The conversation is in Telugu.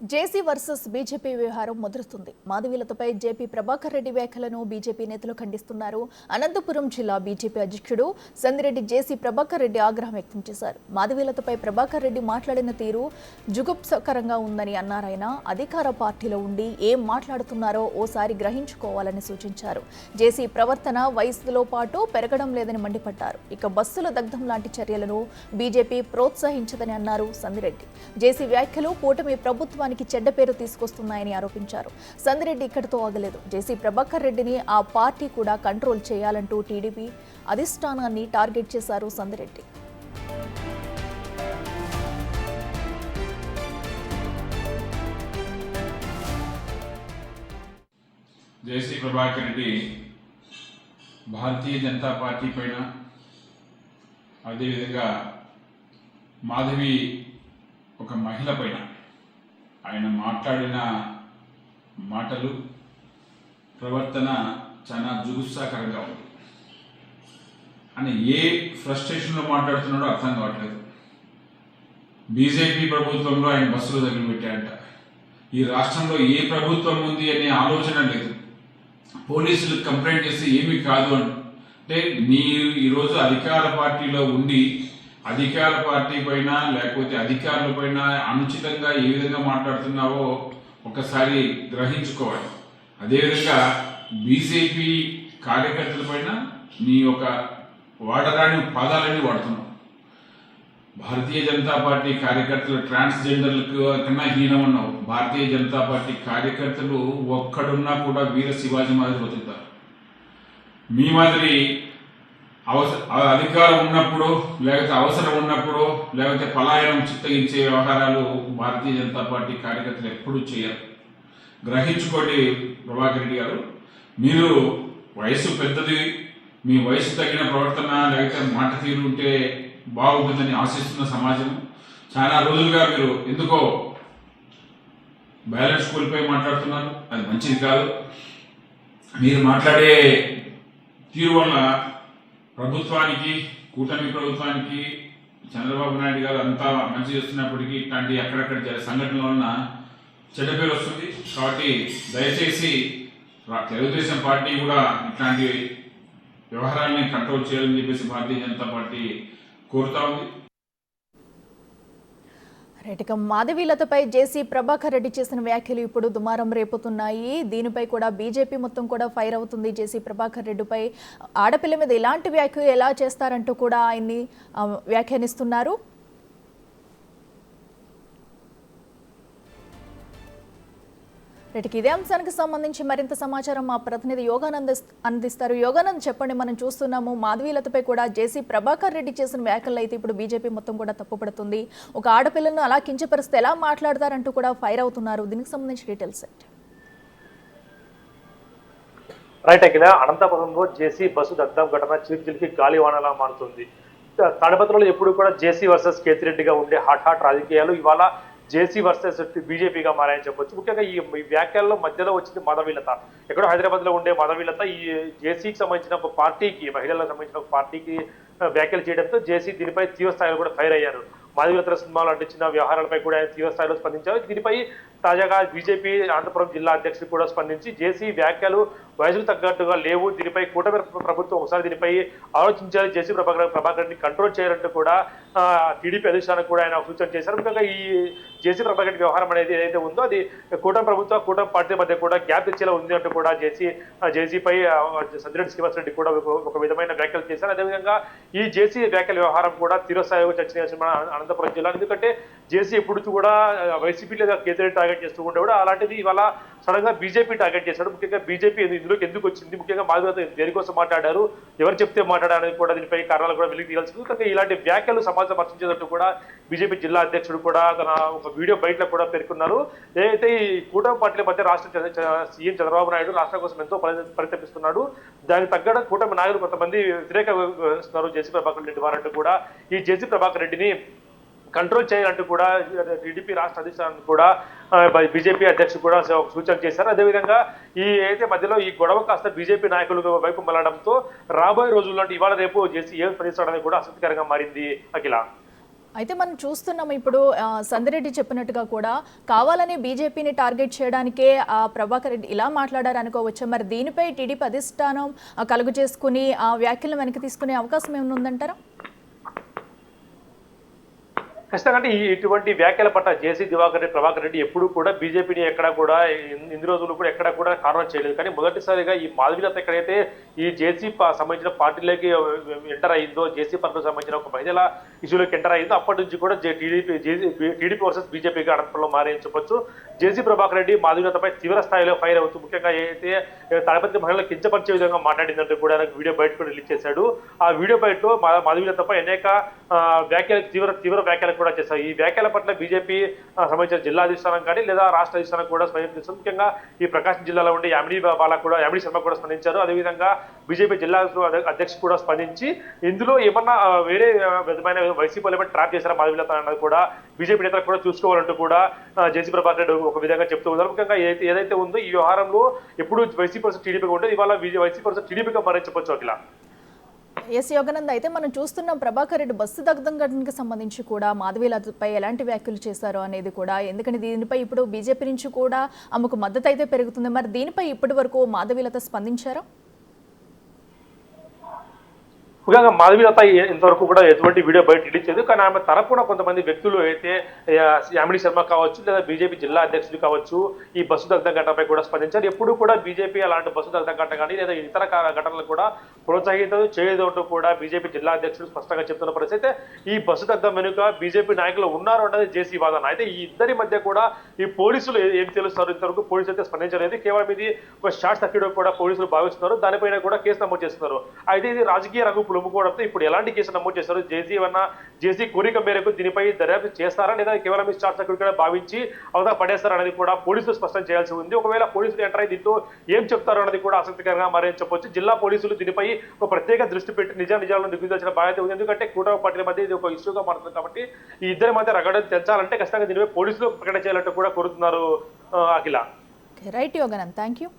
జేసీ వర్సెస్ బీజేపీ వ్యవహారం ముదురుతుంది. మాధవీలతపై జేపీ ప్రభాకర్ రెడ్డి వ్యాఖ్యలను బీజేపీ నేతలు ఖండిస్తున్నారు. అనంతపురం జిల్లా బీజేపీ అధ్యక్షుడు సందిరెడ్డి జేసీ ప్రభాకర్ రెడ్డి ఆగ్రహం వ్యక్తం చేశారు. మాధవీలతపై ప్రభాకర్ రెడ్డి మాట్లాడిన తీరు జుగుప్సకరంగా ఉందని అన్నారాయన. అధికార పార్టీలో ఉండి ఏం మాట్లాడుతున్నారో ఓసారి గ్రహించుకోవాలని సూచించారు. జేసీ ప్రవర్తన వయసులో పాటు పెరగడం లేదని మండిపడ్డారు. ఇక బస్సుల దగ్ధం లాంటి చర్యలను బీజేపీ ప్రోత్సహించదని అన్నారు సందిరెడ్డి. జేసీ వ్యాఖ్యలు కూటమి ప్రభుత్వానికి చెడ్డ పేరు తీసుకొస్తున్నాయని ఆరోపించారు. సందిరెడ్డి ఇక్కడితో ఆగలేదు. జేసీ ప్రభాకర్ రెడ్డిని ఆ పార్టీ కూడా కంట్రోల్ చేయాలంటూ టీడీపీ అధిష్టానాన్ని టార్గెట్ చేశారు సందిరెడ్డి. జేసీ ప్రభాకర్ రెడ్డి భారతీయ జనతా పార్టీ పైన, అదేవిధంగా మాధవి ఒక మహిళ పైన ఆయన మాట్లాడిన మాటలు, ప్రవర్తన చాలా జుగుప్సాకరంగా ఉంది. అని ఏ ఫ్రస్ట్రేషన్లో మాట్లాడుతున్నాడో అర్థం కావట్లేదు. బీజేపీ ప్రభుత్వంలో ఆయన బస్సులు తగిలిపెట్టాయంట. ఈ రాష్ట్రంలో ఏ ప్రభుత్వం ఉంది అనే ఆలోచన లేదు. పోలీసులకు కంప్లైంట్ చేసి ఏమీ కాదు అంటే మీరు ఈరోజు అధికార పార్టీలో ఉండి అధికార పార్టీ పైన లేకపోతే అధికారుల పైన అనుచితంగా ఏ విధంగా మాట్లాడుతున్నావో ఒకసారి గ్రహించుకోవాలి. అదేవిధంగా బీజేపీ కార్యకర్తల పైన నీ యొక్క వాడరాని పదాలని వాడుతున్నావు. భారతీయ జనతా పార్టీ కార్యకర్తలు ట్రాన్స్జెండర్లకు కన్నా హీనమన్నావు. భారతీయ జనతా పార్టీ కార్యకర్తలు ఒక్కడున్నా కూడా వీర శివాజీ మాదిరి బతుకుతారు. మీ మాదిరి అధికారం ఉన్నప్పుడు, లేకపోతే అవసరం ఉన్నప్పుడు, లేకపోతే పలాయనం చిత్తగించే వ్యవహారాలు భారతీయ జనతా పార్టీ కార్యకర్తలు ఎప్పుడూ చేయరు. గ్రహించుకోండి ప్రభాకర్ రెడ్డి గారు. మీరు వయసు పెద్దది, మీ వయసు తగిన ప్రవర్తన లేకపోతే మాట తీరు ఉంటే బాగుంటుందని ఆశిస్తున్న సమాజం. చాలా రోజులుగా మీరు ఎందుకో బ్యాలెన్స్ కోల్పోయి మాట్లాడుతున్నారు. అది మంచిది కాదు. మీరు మాట్లాడే తీరు వల్ల ప్రభుత్వానికి, కూటమి ప్రభుత్వానికి, చంద్రబాబు నాయుడు గారు అంతా మంచి చేస్తున్నప్పటికీ ఇట్లాంటి అక్కడక్కడ సంఘటనల వలన చెడ్డ పేరు వస్తుంది. కాబట్టి దయచేసి తెలుగుదేశం పార్టీ కూడా ఇట్లాంటి వ్యవహారాన్ని కంట్రోల్ చేయాలని చెప్పేసి భారతీయ జనతా పార్టీ కోరుతా ఉంది. ఇక మాధవీలతపై జేసీ ప్రభాకర్ రెడ్డి చేసిన వ్యాఖ్యలు ఇప్పుడు దుమారం రేపుతున్నాయి. దీనిపై కూడా బీజేపీ మొత్తం కూడా ఫైర్ అవుతుంది. జేసీ ప్రభాకర్ రెడ్డిపై ఆడపిల్ల మీద ఇలాంటి వ్యాఖ్యలు ఎలా చేస్తారంటూ కూడా ఆయన్ని వ్యాఖ్యానిస్తున్నారు. ఇదే అంశానికి సంబంధించి మరింత సమాచారం మా ప్రతినిధి యోగానంద్ అందిస్తారు. యోగానంద్, చెప్పండి. మనం చూస్తున్నాము మాధవీలతపై కూడా జేసీ ప్రభాకర్ రెడ్డి చేసిన వ్యాఖ్యలు అయితే ఇప్పుడు బీజేపీ మొత్తం కూడా తప్పుపడుతుంది. ఒక ఆడపిల్లను అలా కించపరిస్తే ఎలా మాట్లాడతారంటూ కూడా ఫైర్ అవుతున్నారు. దీనికి సంబంధించి డీటెయిల్స్ రైట్. అఖిల, అనంతపురంలో జేసీ బస్సు దగ్ధం ఘటన చిరుచిలికి గాలివానలా మారుతుంది. తాడిపత్రిలో ఎప్పుడు కూడా జేసీ వర్సెస్ కేతిరెడ్డిగా ఉండే హాట్ రాజకీయాలు ఇవాళ జేసీ వర్సెస్ బీజేపీగా మారాయని చెప్పొచ్చు. ముఖ్యంగా ఈ వ్యాఖ్యల్లో మధ్యలో వచ్చింది మాధవీలత. ఎక్కడో హైదరాబాద్ లో ఉండే మాధవీలత ఈ జేసీకి సంబంధించిన ఒక పార్టీకి, మహిళలకు సంబంధించిన ఒక పార్టీకి వ్యాఖ్యలు చేయడంతో జేసీ దీనిపై తీవ్ర స్థాయిలో కూడా ఫైర్ అయ్యారు. మాధవీలత సినిమాలు అంటించిన వ్యవహారాలపై కూడా ఆయన తీవ్ర స్థాయిలో స్పందించారు. దీనిపై తాజాగా బీజేపీ అనంతపురం జిల్లా అధ్యక్షుడు కూడా స్పందించి జేసీ వ్యాఖ్యలు వయసుకు తగ్గట్టుగా లేవు, దీనిపై కూటమి ప్రభుత్వం ఒకసారి దీనిపై ఆలోచించాలి, జేసీ ప్రభాకర్ రెడ్డిని కంట్రోల్ చేయాలంటూ కూడా టీడీపీ అధిష్టానం కూడా ఆయన సూచన చేశారు. ముఖ్యంగా ఈ జేసీ ప్రభాకర్ రెడ్డి వ్యవహారం అనేది ఏదైతే ఉందో అది కూటమి ప్రభుత్వం, కూటమి పార్టీ మధ్య కూడా గ్యాప్ ఇచ్చేలా ఉంది అంటూ కూడా జేసీపై సందిరెడ్డి శ్రీనివాసరెడ్డి కూడా ఒక విధమైన వ్యాఖ్యలు చేశారు. అదేవిధంగా ఈ జేసీ వ్యాఖ్యల వ్యవహారం కూడా తీవ్రస్థాయిలో చర్చనీయాంశం అనంతపురం జిల్లా. ఎందుకంటే జేసీ ఎప్పుడు కూడా వైసీపీ లేదా కేసీఆర్ టార్గెట్ చేస్తూ ఉంటే కూడా అలాంటిది ఇవాళ సడన్ గా బీజేపీ టార్గెట్ చేశాడు. ముఖ్యంగా బీజేపీ ఇందులోకి ఎందుకు వచ్చింది, ముఖ్యంగా మాధవీలత దేనికోసం మాట్లాడారు, ఎవరు చెప్తే మాట్లాడారని కూడా దీనిపై కారణాలు కూడా వెలికి తీయాల్సింది. కనుక ఇలాంటి వ్యాఖ్యలు సమాజం పర్చించేటట్టు కూడా బీజేపీ జిల్లా అధ్యక్షుడు కూడా తన ఒక వీడియో బయటలో కూడా పేర్కొన్నారు. ఏదైతే ఈ కూటమి పార్టీల మధ్య రాష్ట్ర సీఎం చంద్రబాబు నాయుడు రాష్ట్రం కోసం ఎంతో పరితపిస్తున్నాడు, దానికి తగ్గట్టు కూటమి నాయకులు కొంతమంది వ్యతిరేకిస్తున్నారు జేసీ ప్రభాకర్ రెడ్డి వారంటూ కూడా ఈ జేసీ ప్రభాకర్ రెడ్డిని కంట్రోల్ చేయాలంటూ కూడా టీడీపీ రాష్ట్ర అధిష్టానాన్ని కూడా బీజేపీ అధ్యక్షుడు కూడా సూచన చేశారు. అదేవిధంగా ఈ అయితే మధ్యలో ఈ గొడవ కాస్త బీజేపీ నాయకుల వైపు మళ్ళడంతో రాబోయే రోజుల్లో ఇవాళ రేపు జేసీ ఏం స్పందిస్తాడని కూడా ఆసక్తికరంగా మారింది. అఖిల, అయితే మనం చూస్తున్నాం ఇప్పుడు సందిరెడ్డి చెప్పినట్టుగా కూడా కావాలని బీజేపీని టార్గెట్ చేయడానికే ప్రభాకర్ రెడ్డి ఇలా మాట్లాడారు అనుకోవచ్చు. మరి దీనిపై టీడీపీ అధిష్టానం కలుగు చేసుకుని ఆ వ్యాఖ్యలను వెనక్కి తీసుకునే అవకాశం ఏమైనా ఉందంటారా? ఖచ్చితంగా అంటే ఇటువంటి వ్యాఖ్యల పట్ల జేసీ దివాకర్ రెడ్డి ప్రభాకర్ రెడ్డి ఎప్పుడు కూడా బీజేపీని ఎక్కడ కూడా ఇన్ని రోజులు కూడా ఎక్కడ కూడా కారణం చేయలేదు. కానీ మొదటిసారిగా ఈ మాధవీలత ఎక్కడైతే ఈ జేసీ సంబంధించిన పార్టీలోకి ఎంటర్ అయిందో, జేసీ పర్కు సంబంధించిన ఒక మహిళల ఇష్యూలోకి ఎంటర్ అయిందో, అప్పటి నుంచి కూడా టీడీపీ వర్సెస్ బీజేపీగా అనంతపురంలో మారని చెప్పొచ్చు. జేసీ ప్రభాకర్ రెడ్డి మాధవీలతపై తీవ్ర స్థాయిలో ఫైర్ అవుతూ ముఖ్యంగా ఏదైతే తడపతి మహిళలు కించపరిచే విధంగా మాట్లాడిందంటే కూడా వీడియో బయట కూడా రిలీజ్ చేశాడు. ఆ వీడియో బయట మాధవీలతపై అనేక వ్యాఖ్యలు తీవ్ర వ్యాఖ్యలు కూడా చేశారు. ఈ వ్యాఖ్యల పట్ల బీజేపీ సంబంధించిన జిల్లా అధిష్టానం కానీ లేదా రాష్ట్ర అధిష్టానం కూడా స్పందించారు. ముఖ్యంగా ఈ ప్రకాశం జిల్లాలో ఉండే యామిడి శర్మ కూడా స్పందించారు. అదేవిధంగా బీజేపీ జిల్లా అధ్యక్షుడు కూడా స్పందించి ఇందులో ఏమన్నా వేరే విధమైన వైసీపీలో ఏమైనా ట్రాప్ చేశారా మాధవీలత అన్నది కూడా బీజేపీ నేతలు కూడా చూసుకోవాలంటూ కూడా జేసీ ప్రభాకర్ రెడ్డి ఒక విధంగా చెప్తూ ఉన్నారు. ముఖ్యంగా ఏదైతే ఉందో ఈ వ్యవహారంలో ఎప్పుడు వైసీపీ వర్సెస్ టీడీపీగా ఉంటుంది, ఇవాళ వైసీపీ వర్సెస్ టీడీపీగా మరించవచ్చు. అఖిల ఎస్ యోగానంద్, అయితే మనం చూస్తున్నాం ప్రభాకర్ రెడ్డి బస్సు దగ్ధం ఘటనకి సంబంధించి కూడా మాధవీలతపై ఎలాంటి వ్యాఖ్యలు చేశారో అనేది కూడా, ఎందుకంటే దీనిపై ఇప్పుడు బీజేపీ నుంచి కూడా ఆమెకు మద్దతు అయితే పెరుగుతుంది. మరి దీనిపై ఇప్పటి వరకు మాధవీలత స్పందించారా? ముఖ్యంగా మాధవీలత ఇంతవరకు కూడా ఎటువంటి వీడియో బయట రిలీజ్ చేయదు. కానీ ఆమె తరపున కొంతమంది వ్యక్తులు అయితే యామిడి శర్మ కావచ్చు లేదా బీజేపీ జిల్లా అధ్యక్షుడు కావచ్చు ఈ బస్సు దగ్ధం ఘటనపై కూడా స్పందించారు. ఎప్పుడు కూడా బీజేపీ అలాంటి బస్సు దగ్ధం ఘటన కానీ లేదా ఇతర ఘటనలు కూడా ప్రోత్సహించదు చేయదు కూడా బీజేపీ జిల్లా అధ్యక్షుడు స్పష్టంగా చెప్తున్న పరిస్థితి. అయితే ఈ బస్సు దగ్ధం వెనుక బీజేపీ నాయకులు ఉన్నారు అన్నది జేసీ వాదన. అయితే ఈ ఇద్దరి మధ్య కూడా ఈ పోలీసులు ఏం తెలుస్తారు, ఇంతవరకు పోలీసులు అయితే స్పందించలేదు. కేవలం ఇది ఒక షార్ట్ సర్క్యూట్ కూడా పోలీసులు భావిస్తున్నారు. దానిపైన కూడా కేసు నమోదు చేస్తున్నారు. అయితే ఇది రాజకీయ రంగు పులుముకోవడంతో ఇప్పుడు ఎలాంటి కేసు నమోదు చేస్తారు, జేసీ కోరిక మేరకు దీనిపై దర్యాప్తు చేస్తారా లేదా కేవలం ఈ షార్ట్ సర్క్యూట్ గా భావించి అవదా పడేస్తారా అనేది కూడా పోలీసులు స్పష్టం చేయాల్సి ఉంది. ఒకవేళ పోలీసులు ఎంటర్ అయ్యి దీంతో ఏం చెప్తారు అన్నది కూడా ఆసక్తికరంగా మరేం చెప్పొచ్చు. జిల్లా పోలీసులు దీనిపై ఒక ప్రత్యేక దృష్టి పెట్టి నిజాలను దిగ్గుదాల్సిన బాధ్యత ఉంది. ఎందుకంటే కూటమి పార్టీల మధ్య ఇది ఒక ఇష్యూగా మారుతుంది కాబట్టి ఈ ఇద్దరి మధ్య రగడ తెంచాలంటే ఖచ్చితంగా దీనిపై పోలీసులు ప్రకటన చేయాలంటూ కూడా కోరుతున్నారు. అఖిల రైట్ యోగానంద్, థ్యాంక్ యూ.